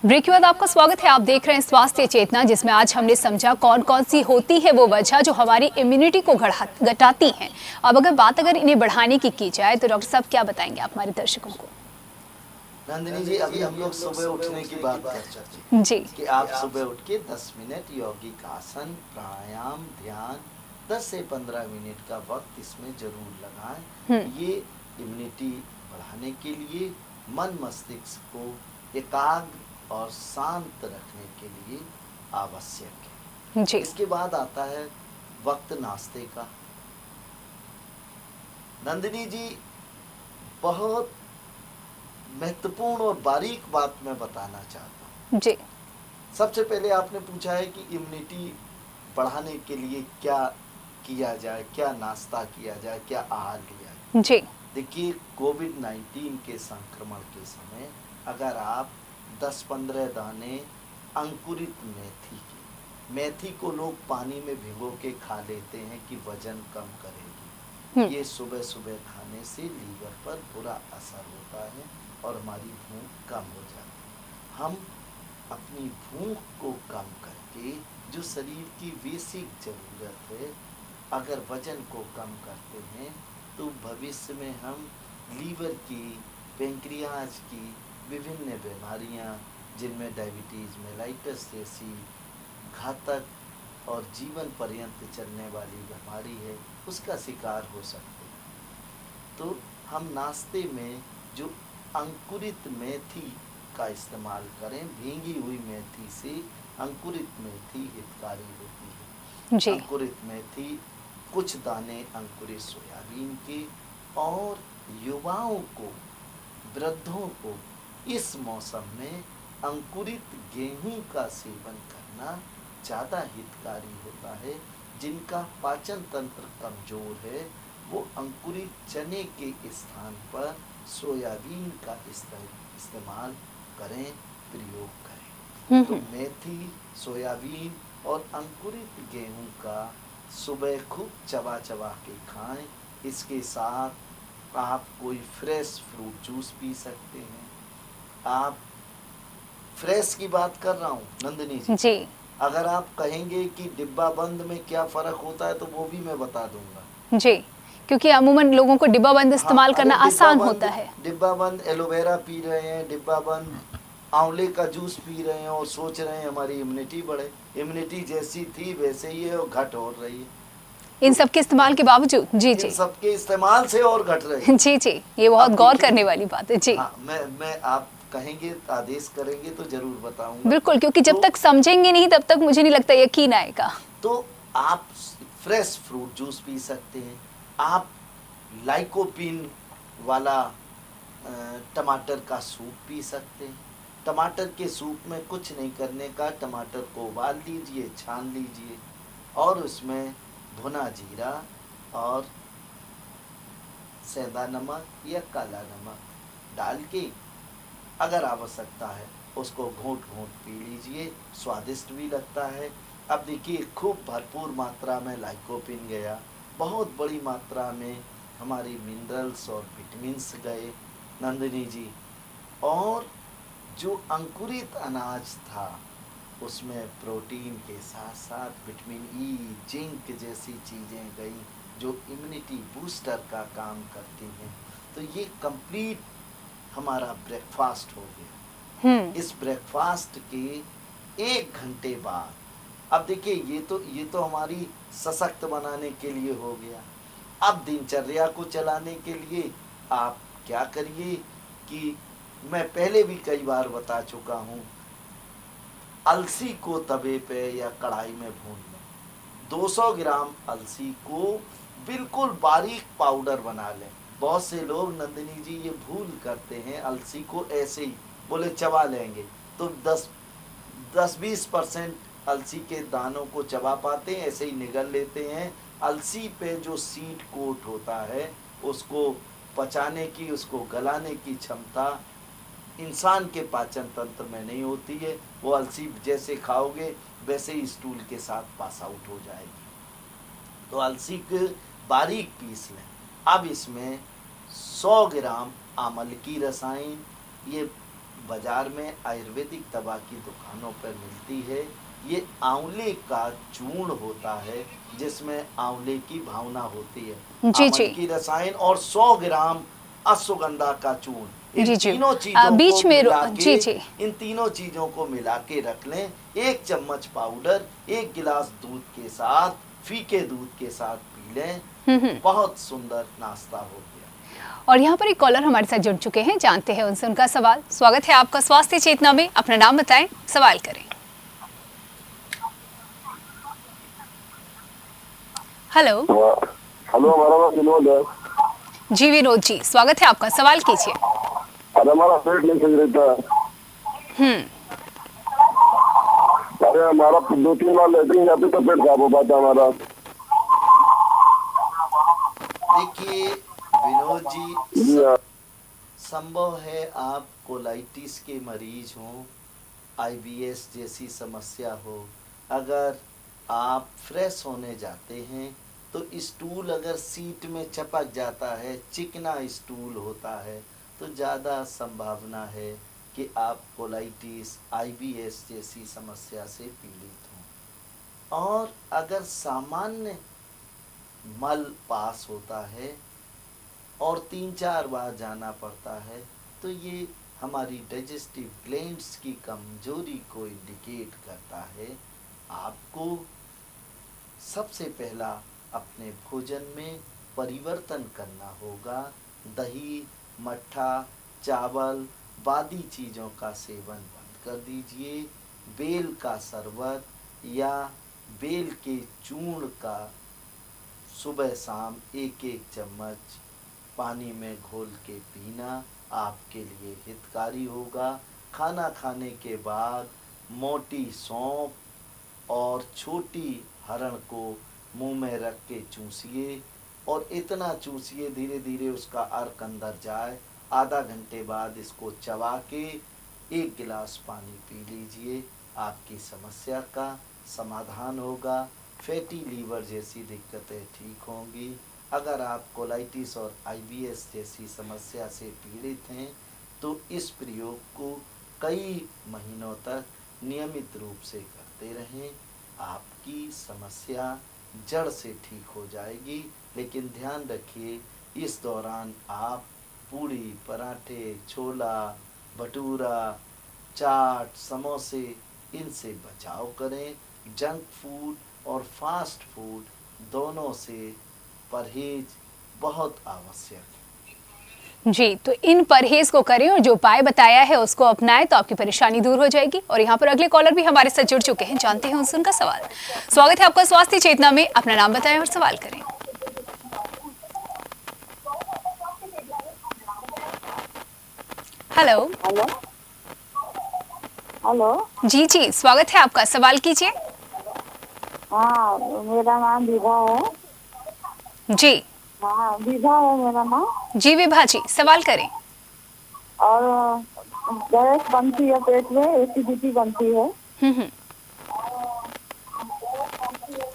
ब्रेक के बाद आपका स्वागत है। आप देख रहे हैं स्वास्थ्य चेतना, जिसमें आज हमने समझा कौन कौन सी होती है वो वजह जो हमारी इम्यूनिटी को घटाती हैं। अब अगर इन्हें बढ़ाने की जाए तो डॉक्टर साहब क्या बताएंगे आप हमारे दर्शकों को? नंदिनी जी, अभी हम लोग सुबह उठने की बात कर चुके हैं जी, कि आप सुबह उठ के 10 मिनट यौगिक आसन, प्राणायाम, ध्यान 10 से 15 मिनट का वक्त इसमें जरूर लगाएं। ये इम्यूनिटी बढ़ाने के लिए, मन मस्तिष्क को एकाग्र और शांत रखने के लिए आवश्यक है जी। इसके बाद आता है वक्त नाश्ते का। नंदिनी जी, बहुत महत्वपूर्ण और बारीक बात मैं बताना चाहता हूँ जी। सबसे पहले आपने पूछा है कि इम्यूनिटी बढ़ाने के लिए क्या किया जाए, क्या नाश्ता किया जाए, क्या आहार लिया जाए। जी, देखिए, कोविड-19 के संक्रमण के समय अगर आप 10-15 दाने अंकुरित मेथी को लोग पानी में भिगो के खा लेते हैं कि वजन कम करेगी। ये सुबह सुबह खाने से लीवर पर बुरा असर होता है और हमारी भूख कम हो जाती है। हम अपनी भूख को कम करके जो शरीर की बेसिक जरूरत है, अगर वजन को कम करते हैं तो भविष्य में हम लीवर की, पेंक्रियाज की विभिन्न बीमारियां, जिनमें डायबिटीज़, मेलाइटस जैसी घातक और जीवन पर्यंत चलने वाली बीमारी है, उसका शिकार हो सकते हैं। तो हम नाश्ते में जो अंकुरित मेथी का इस्तेमाल करें। भींगी हुई मेथी से अंकुरित मेथी हितकारी होती है जी। अंकुरित मेथी, कुछ दाने अंकुरित सोयाबीन के, और युवाओं को, वृद्धों को इस मौसम में अंकुरित गेहूं का सेवन करना ज़्यादा हितकारी होता है। जिनका पाचन तंत्र कमज़ोर है वो अंकुरित चने के स्थान पर सोयाबीन का इस्तेमाल करें, प्रयोग करें। तो मेथी, सोयाबीन और अंकुरित गेहूं का सुबह खूब चबा चबा के खाएं। इसके साथ आप कोई फ्रेश फ्रूट जूस पी सकते हैं। आप फ्रेश की बात कर रहा हूँ नंदिनी जी। अगर आप कहेंगे कि डिब्बा बंद में क्या फ़र्क होता है तो वो भी मैं बता दूंगा जी, क्योंकि अमूमन लोगों को डिब्बा बंद इस्तेमाल करना आसान होता है। डिब्बा बंद एलोवेरा पी रहे हैं, डिब्बा बंद आंवले का जूस पी रहे हैं और सोच रहे हैं हमारी इम्यूनिटी बढ़े। इम्यूनिटी जैसी थी वैसे ही है और घट हो रही है। इन सब के इस्तेमाल के बावजूद जी जी इन सबके इस्तेमाल से और घट रहे हैं। जी जी, ये बहुत अब गौर देखिए- करने वाली बात है जी। हाँ, मैं आप कहेंगे, आदेश करेंगे तो जरूर बताऊंगा। बिल्कुल, क्योंकि जब तक समझेंगे नहीं तब तक मुझे नहीं लगता यकीन आएगा। तो आप फ्रेश फ्रूट जूस पी सकते हैं, आप लाइकोपिन वाला टमाटर का सूप पी सकते हैं। टमाटर के सूप में कुछ नहीं करने का, टमाटर को उबाल लीजिए, छान लीजिए और उसमें भुना जीरा और सेंधा नमक या काला नमक डाल के अगर आवश्यकता है उसको घूंट घूंट पी लीजिए, स्वादिष्ट भी लगता है। अब देखिए खूब भरपूर मात्रा में लाइकोपिन गया, बहुत बड़ी मात्रा में हमारी मिनरल्स और विटामिन्स गए नंदिनी जी, और जो अंकुरित अनाज था उसमें प्रोटीन के साथ साथ विटामिन ई, जिंक जैसी चीज़ें गई जो इम्यूनिटी बूस्टर का काम करती हैं। तो ये कंप्लीट हमारा ब्रेकफास्ट हो गया। इस ब्रेकफास्ट के 1 घंटे बाद, अब देखिए ये तो हमारी सशक्त बनाने के लिए हो गया। अब दिनचर्या को चलाने के लिए आप क्या करिए कि मैं पहले भी कई बार बता चुका हूँ, अलसी को तवे पे या कढ़ाई में भून लें। 200 ग्राम अलसी को बिल्कुल बारीक पाउडर बना लें। बहुत से लोग नंदिनी जी ये भूल करते हैं, अलसी को ऐसे ही बोले चबा लेंगे तो 10-20% अलसी के दानों को चबा पाते हैं, ऐसे ही निगल लेते हैं। अलसी पे जो सीड कोट होता है उसको पचाने की, उसको गलाने की क्षमता इंसान के पाचन तंत्र में नहीं होती है। वो अलसी जैसे खाओगे वैसे ही स्टूल के साथ पास आउट हो जाएगी। तो अलसी को बारीक पीस लें। अब इसमें 100 ग्राम आंवले की रसायन, ये बाजार में आयुर्वेदिक दवा की दुकानों पर मिलती है। ये आंवले का चूर्ण होता है जिसमें आंवले की भावना होती है। आंवले की रसायन और 100 ग्राम अश्वगंधा का चूर्ण, इन तीनों चीजों बीच को में मिला के, जी। इन तीनों चीजों को मिला के रख लें। 1 चम्मच पाउडर 1 गिलास दूध के साथ, फीके दूध के साथ पी लें। बहुत सुंदर नाश्ता हो गया। और यहाँ पर एक कॉलर हमारे साथ जुड़ चुके हैं, जानते हैं उनसे उनका सवाल। स्वागत है आपका स्वास्थ्य चेतना में, अपना नाम बताएं, सवाल करें। हेलो हेलो, हमारा नाम विनोद है। जी विनोद जी, स्वागत है आपका, सवाल कीजिए। अरे हमारा पेट नहीं सही रहता है। अरे हमारा 2-3 बार लेटरिन जाते तो पेट साफ हो पाता हमारा। देखिए विनोद जी, संभव है आप कोलाइटिस के मरीज हों, IBS जैसी समस्या हो। अगर आप फ्रेश होने जाते हैं तो स्टूल अगर सीट में चपक जाता है, चिकना स्टूल होता है, तो ज़्यादा संभावना है कि आप कोलाइटिस, IBS जैसी समस्या से पीड़ित हों। और अगर सामान्य मल पास होता है और 3-4 बार जाना पड़ता है तो ये हमारी डाइजेस्टिव ग्लैंड्स की कमजोरी को इंडिकेट करता है। आपको सबसे पहला अपने भोजन में परिवर्तन करना होगा। दही, मट्ठा, चावल, बादी चीज़ों का सेवन बंद कर दीजिए। बेल का शरबत या बेल के चूर्ण का सुबह शाम 1-1 चम्मच पानी में घोल के पीना आपके लिए हितकारी होगा। खाना खाने के बाद मोटी सौंफ और छोटी हरण को मुंह में रख के चूसिए और इतना चूसिए धीरे धीरे उसका अर्क अंदर जाए। आधा घंटे बाद इसको चबा के 1 गिलास पानी पी लीजिए, आपकी समस्या का समाधान होगा। फैटी लीवर जैसी दिक्कतें ठीक होंगी। अगर आप कोलाइटिस और IBS जैसी समस्या से पीड़ित हैं तो इस प्रयोग को कई महीनों तक नियमित रूप से करते रहें, आपकी समस्या जड़ से ठीक हो जाएगी। लेकिन ध्यान रखिए, इस दौरान आप पूड़ी, पराठे, छोला, भटूरा, चाट, समोसे, इनसे बचाव करें। जंक फूड और फास्ट फूड दोनों से परहेज बहुत आवश्यक है। जी, तो इन परहेज को करें और जो उपाय बताया है उसको अपनाएं तो आपकी परेशानी दूर हो जाएगी। और यहाँ पर अगले कॉलर भी हमारे साथ जुड़ चुके हैं, जानते हैं उनसे उनका सवाल। स्वागत है आपका स्वास्थ्य चेतना में, अपना नाम बताएं और सवाल करें। हेलो हेलो हेलो जी जी, स्वागत है आपका, सवाल कीजिए। हाँ, मेरा नाम विभा है। जी हाँ, विभा है मेरा नाम। जी विभा जी, सवाल करें। और गैस बनती है पेट में, एसिडिटी बनती है।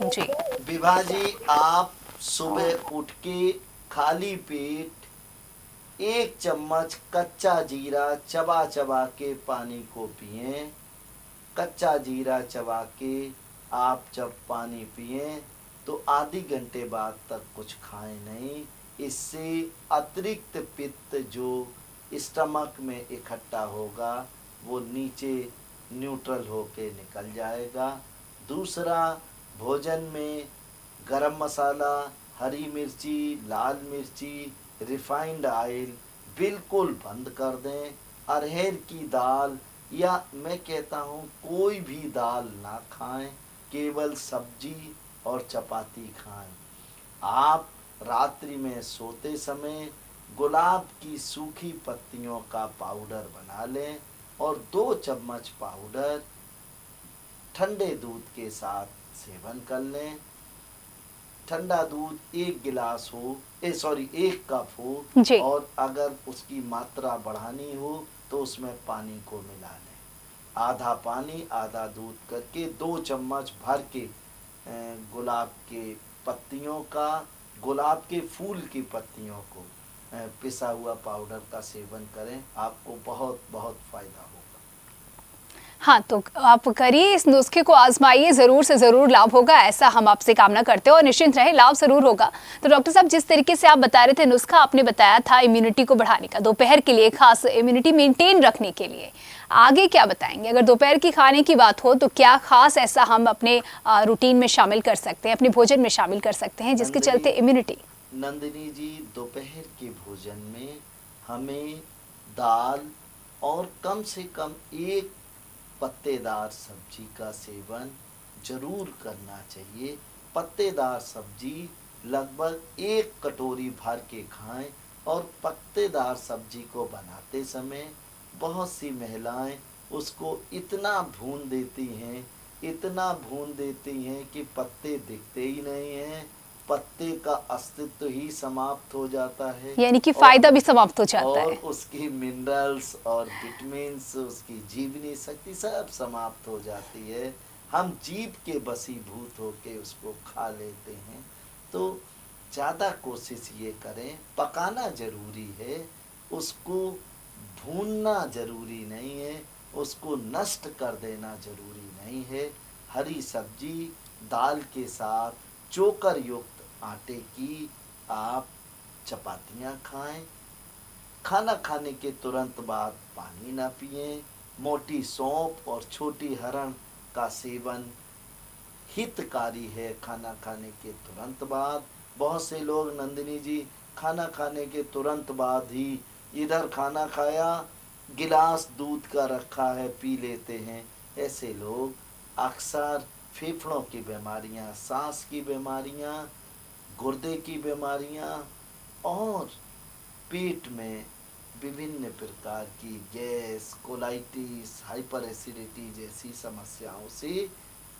जी विभा जी, आप सुबह उठ के खाली पेट 1 चम्मच कच्चा जीरा चबा चबा के पानी को पिएं। कच्चा जीरा चबा के आप जब पानी पिएं तो आधे घंटे बाद तक कुछ खाएं नहीं। इससे अतिरिक्त पित्त जो स्टमक में इकट्ठा होगा वो नीचे न्यूट्रल होके निकल जाएगा। दूसरा, भोजन में गरम मसाला, हरी मिर्ची, लाल मिर्ची, रिफाइंड ऑयल बिल्कुल बंद कर दें। अरहर की दाल या मैं कहता हूँ कोई भी दाल ना खाएं, केवल सब्जी और चपाती खाएं। आप रात्रि में सोते समय गुलाब की सूखी पत्तियों का पाउडर बना लें और 2 चम्मच पाउडर ठंडे दूध के साथ सेवन कर लें। ठंडा दूध 1 गिलास हो, 1 कप हो, और अगर उसकी मात्रा बढ़ानी हो तो उसमें पानी को मिला लें। आधा पानी आधा दूध करके 2 चम्मच भर के गुलाब के पत्तियों का, गुलाब के फूल की पत्तियों को पिसा हुआ पाउडर का सेवन करें। आपको बहुत बहुत फायदा होगा। हाँ, तो आप करिए, इस नुस्खे को आजमाइए, ज़रूर से ज़रूर लाभ होगा, ऐसा हम आपसे कामना करते हैं और निश्चिंत रहे, लाभ ज़रूर होगा। तो डॉक्टर साहब, जिस तरीके से आप बता रहे थे नुस्खा आपने बताया था इम्यूनिटी को बढ़ाने का, दोपहर के लिए खास इम्यूनिटी मेंटेन रखने के लिए, आगे क्या बताएंगे? अगर दोपहर की खाने की बात हो तो क्या खास ऐसा हम अपने रूटीन में शामिल कर सकते हैं, अपने भोजन में शामिल कर सकते हैं जिसके चलते इम्यूनिटी? नंदिनी जी, दोपहर के भोजन में हमें दाल और कम से कम 1 पत्तेदार सब्जी का सेवन जरूर करना चाहिए। पत्तेदार सब्जी लगभग 1 कटोरी भर के खाएं। और पत्तेदार सब्जी को बनाते समय बहुत सी महिलाएं उसको इतना भून देती हैं, इतना भून देती हैं कि पत्ते दिखते ही नहीं हैं, पत्ते का अस्तित्व ही समाप्त हो जाता है, यानी कि फायदा भी समाप्त हो जाता है, और उसकी मिनरल्स और विटामिन्स, उसकी जीवनी शक्ति सब समाप्त हो जाती है। हम जीभ के बसीभूत होके उसको खा लेते हैं। तो ज़्यादा कोशिश ये करें, पकाना जरूरी है, उसको भूनना जरूरी नहीं है, उसको नष्ट कर देना जरूरी नहीं है। हरी सब्जी दाल के साथ चोकर युक्त आटे की आप चपातियाँ खाएं। खाना खाने के तुरंत बाद पानी ना पिएं। मोटी सौंफ और छोटी हरण का सेवन हितकारी है खाना खाने के तुरंत बाद। बहुत से लोग नंदिनी जी खाना खाने के तुरंत बाद ही इधर खाना खाया, गिलास दूध का रखा है पी लेते हैं। ऐसे लोग अक्सर फेफड़ों की बीमारियां, सांस की बीमारियां, गुर्दे की बीमारियां और पेट में विभिन्न प्रकार की गैस, कोलाइटिस, हाइपर एसिडिटी जैसी समस्याओं से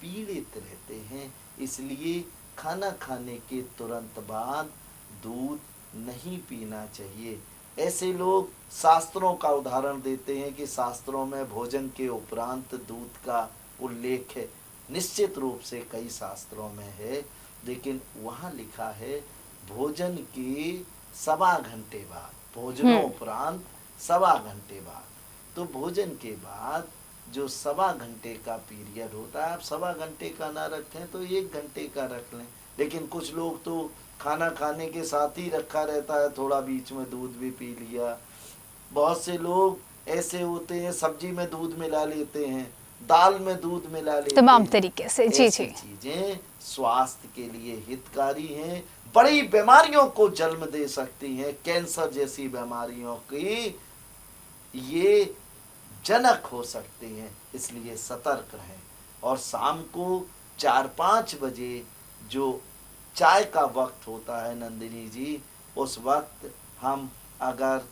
पीड़ित रहते हैं। इसलिए खाना खाने के तुरंत बाद दूध नहीं पीना चाहिए। ऐसे लोग शास्त्रों का उदाहरण देते हैं कि शास्त्रों में भोजन के उपरांत दूध का उल्लेख है। निश्चित रूप से कई शास्त्रों में है, लेकिन वहाँ लिखा है भोजन के 1.25 घंटे बाद, भोजनोपरांत 1.25 घंटे बाद। तो भोजन के बाद जो 1.25 घंटे का पीरियड होता है, आप 1.25 घंटे का ना रखें तो 1 घंटे का रख लें। लेकिन कुछ लोग तो खाना खाने के साथ ही रखा रहता है, थोड़ा बीच में दूध भी पी लिया। बहुत से लोग ऐसे होते हैं, सब्जी में दूध मिला लेते हैं, दाल में दूध मिला लेते हैं, तमाम तरीके से। जी जी, चीजें स्वास्थ्य के लिए हितकारी हैं, बड़ी बीमारियों को जन्म दे सकती हैं, कैंसर जैसी बीमारियों की ये जनक हो सकती हैं, इसलिए सतर्क रहें। और शाम को 4-5 बजे जो चाय का वक्त होता है नंदिनी जी, उस वक्त हम अगर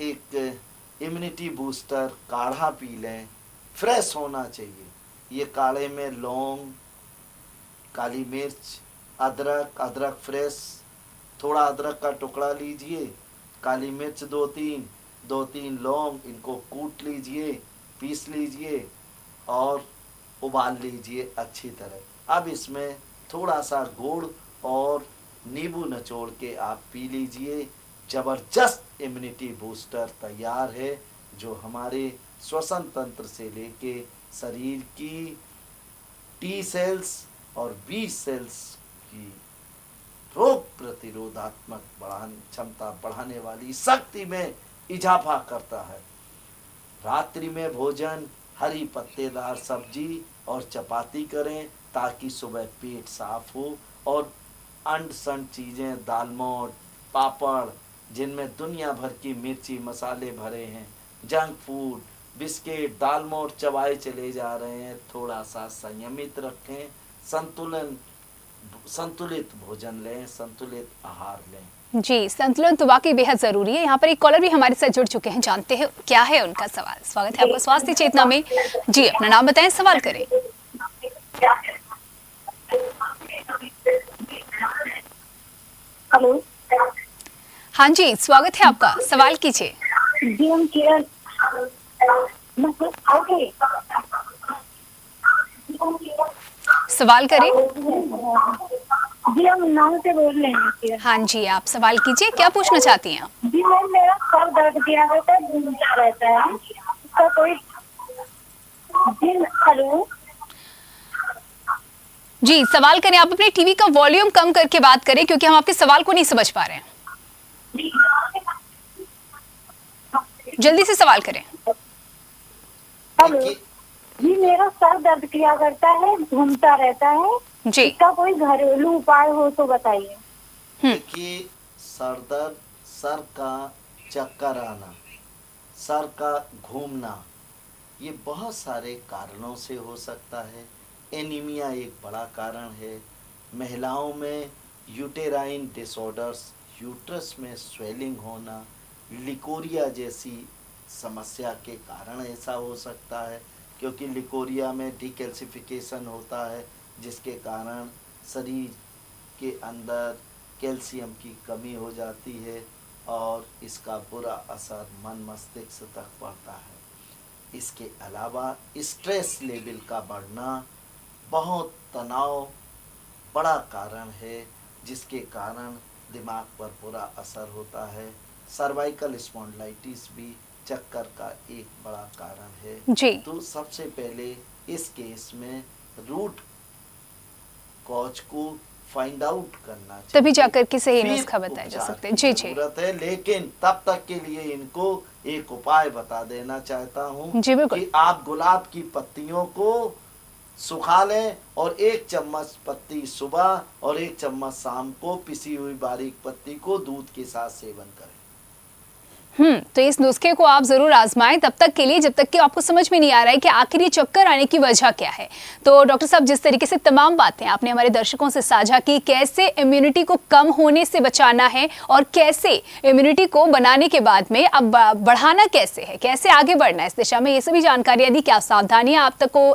एक इम्यूनिटी बूस्टर काढ़ा पी लें, फ्रेश होना चाहिए। ये काढ़े में लौंग, काली मिर्च, अदरक फ्रेश, थोड़ा अदरक का टुकड़ा लीजिए, काली मिर्च 2-3 लौंग, इनको कूट लीजिए, पीस लीजिए और उबाल लीजिए अच्छी तरह। अब इसमें थोड़ा सा गुड़ और नींबू निचोड़ के आप पी लीजिए। जबरदस्त इम्यूनिटी बूस्टर तैयार है, जो हमारे श्वसन तंत्र से लेके शरीर की टी सेल्स और बी सेल्स की रोग प्रतिरोधात्मक क्षमता बढ़ाने वाली शक्ति में इजाफा करता है। रात्रि में भोजन हरी पत्तेदार सब्जी और चपाती करें ताकि सुबह पेट साफ हो, और अंड संड चीज़ें, दालमोट, पापड़ जिनमें दुनिया भर की मिर्ची मसाले भरे हैं, जंक फूड, बिस्किट, दालमोट चबाए चले जा रहे हैं, थोड़ा सा संयमित रखें, संतुलित भोजन लें, संतुलित आहार लें। जी, संतुलन तो वाकई बेहद जरूरी है। यहाँ पर एक कॉलर भी हमारे साथ जुड़ चुके हैं, जानते हैं क्या है उनका सवाल। स्वागत है आपका स्वास्थ्य चेतना में। जी, अपना नाम बताएं, सवाल करें। हेलो। हाँ जी, स्वागत है आपका, सवाल कीजिए। जी हम किरण सवाल करें। जी हम नाम से बोल रहे हैं। हाँ जी, आप सवाल कीजिए, क्या पूछना चाहती हैं? जी मैम, मेरा सर दर्द किया रहता है, घूमता रहता है, उसका कोई। जी हेलो। जी, सवाल करें। आप अपने टीवी का वॉल्यूम कम करके बात करें, क्योंकि हम आपके सवाल को नहीं समझ पा रहे हैं। जल्दी से सवाल करें। हेलो। जी मेरा सर दर्द किया करता है, घूमता रहता है जी, इसका कोई घरेलू उपाय हो तो बताइए। देखिए, सर दर्द, सर का चक्कर आना, सर का घूमना, ये बहुत सारे कारणों से हो सकता है। एनीमिया एक बड़ा कारण है। महिलाओं में यूटेराइन डिसऑर्डर्स, यूट्रस में स्वेलिंग होना, लिकोरिया जैसी समस्या के कारण ऐसा हो सकता है, क्योंकि लिकोरिया में डिकैल्सिफिकेशन होता है, जिसके कारण शरीर के अंदर कैल्शियम की कमी हो जाती है और इसका बुरा असर मन मस्तिष्क तक पड़ता है। इसके अलावा स्ट्रेस लेवल का बढ़ना, बहुत तनाव बड़ा कारण है, जिसके कारण दिमाग पर बुरा असर होता है। सर्वाइकल स्पॉन्डिलाइटिस भी चक्कर का एक बड़ा कारण है जी। तो सबसे पहले इस केस में रूट कॉज को फाइंड आउट करना चाहिए, तभी जाकर के सही नुस्खा बताया जा सकता है। जी जी, जरूरत है। लेकिन तब तक के लिए इनको एक उपाय बता देना चाहता हूँ जी, बिल्कुल। कि आप गुलाब की पत्तियों को सुखा लें और 1 चम्मच पत्ती सुबह और 1 चम्मच शाम को पिसी हुई बारीक पत्ती को दूध के साथ सेवन करें। तो इस नुस्खे को आप जरूर आजमाएं, तब तक के लिए जब तक कि आपको समझ में नहीं आ रहा है कि आखिर ये चक्कर आने की वजह क्या है। तो डॉक्टर साहब, जिस तरीके से तमाम बातें आपने हमारे दर्शकों से साझा की, कैसे इम्यूनिटी को कम होने से बचाना है और कैसे इम्यूनिटी को बनाने के बाद में अब बढ़ाना कैसे है, कैसे आगे बढ़ना है इस दिशा में, ये सभी जानकारियां दी, क्या सावधानियां आप तक को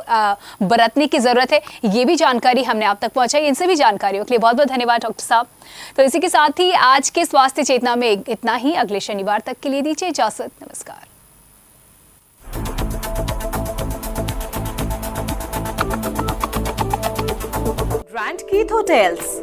बरतने की जरूरत है, ये भी जानकारी हमने आप तक पहुंचाई। इन सभी जानकारियों के लिए बहुत बहुत धन्यवाद डॉक्टर साहब। तो इसी के साथ ही आज के स्वास्थ्य चेतना में इतना ही। अगले शनिवार तक के लिए दीजिए इजाजत। नमस्कार। Grand Keith hotels,